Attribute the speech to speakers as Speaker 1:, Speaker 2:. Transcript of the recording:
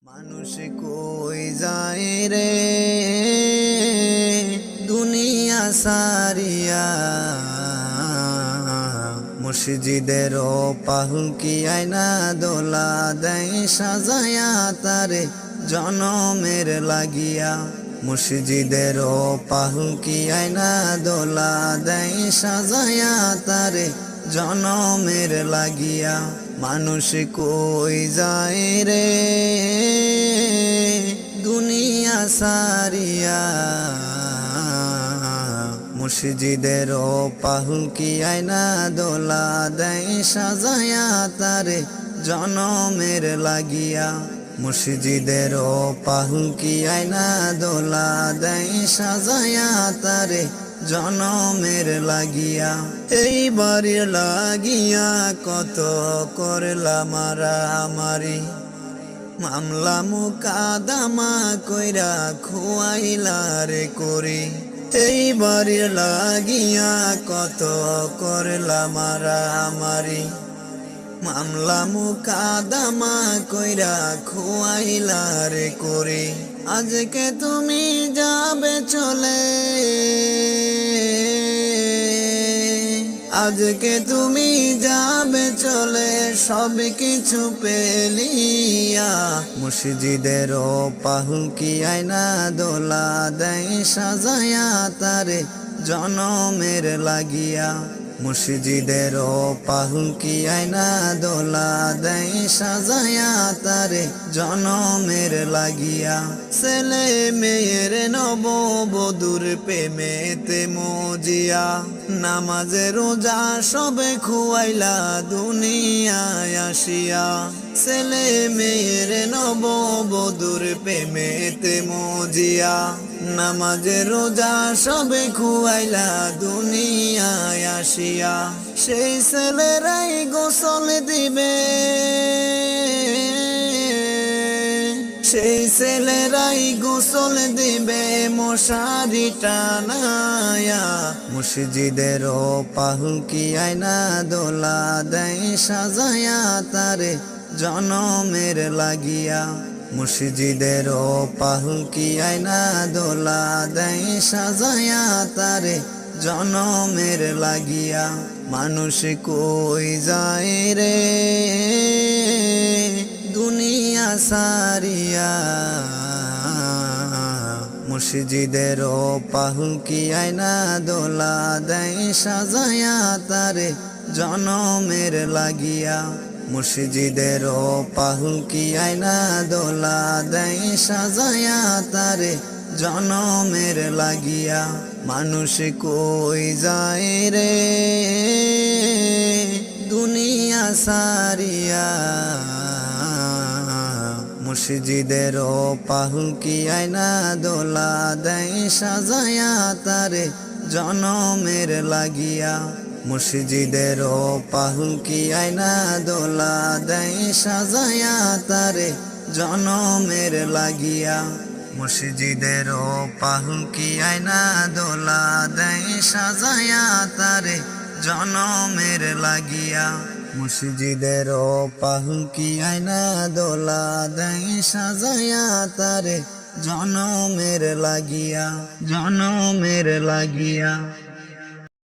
Speaker 1: মানুষ কই যায় রে দুনিয়া সারিয়া, মসজিদের পাহুকি আয়না দোলা দেয় সাজায়া তারে জনমের লাগিয়া। মসজিদের পাহুকি আয়না দোলা দেয় সাজায়া তারে জনমের লাগিয়া। মানুষ কই যায় রে দুনিয়া সারিয়া, মসজিদের পাহুকি আয়না দোলা দেয় সাজায়া তারে জনমের লাগিয়া। মসজিদের পাহুকি আয়না দোলা দেয় সাজায়া তারে জনমের লাগিয়া। এই বাড়ির লাগিয়া কত করলা মারামারি, মামলা মুকাদামা কইরা খুয়াইলা রে করি। এই বাড়ির লাগিয়া কত করলা মারামারি, মামলা মুকাদামা কইরা খুয়াইলা রে করি। আজকে তুমি যাবে চলে, আজকে তুমি যাবে চলে সব কিছু পেলিয়া। মসজিদের পাহুকি আয়না দোলা দেয় সাজায়া তারে জনমের লাগিয়া। মসজিদের পাহুকি আয়না দোলা দেয় সাজায়া তারে জনমের লাগিয়া। ছেলে মেয়ের নববধূর প্রেমেতে মজিয়া, নামাজে রোজা সবে খুয়াইলা দুনিয়ায় আসিয়া। ছেলে মেয়ের নববধূর প্রেমেতে মজিয়া, নামাজে রোজা সবে খুয়াইলা দুনিয়ায় আসিয়া। সেই ছেলেরাই গোসল দিবে, সেই ছেলেরাই গোসল দিবে মশারি টানায়া। মসজিদের পাহুকি আয়না দোলা দেয় সাজায়া তারে জনমের লাগিয়া। মসজিদের পাহুকি আয়না দোলা দেয় সাজায়া তারে জনমের লাগিয়া। মানুষ কই যায় রে দুনিয়া সারিয়া, মসজিদের পাহুকি আয়না দোলা দেয় সাজায়া তারে জনমের লাগিয়া। মসজিদের পাহুকি আয়না দোলা দেয় সাজায়া তারে জনমের লাগিয়া। মানুষ কই যায় রে দুনিয়া সারিয়া, মসজিদের পাহুকি আয়না দোলা দেয় সাজায়া তারে জনমের লাগিয়া। মসজিদের পাহুকি আয়না দোলা দেয় সাজায়া তারে জনমের লাগিয়া। মসজিদের পাহুকি আয়না দোলা দেয় সাজায়া তারে জনমের লাগিয়া। মসজিদের পাহুকি আয়না দোলা দেয় সাজায়া তারে জনমের লাগিয়া, জনমের লাগিয়া।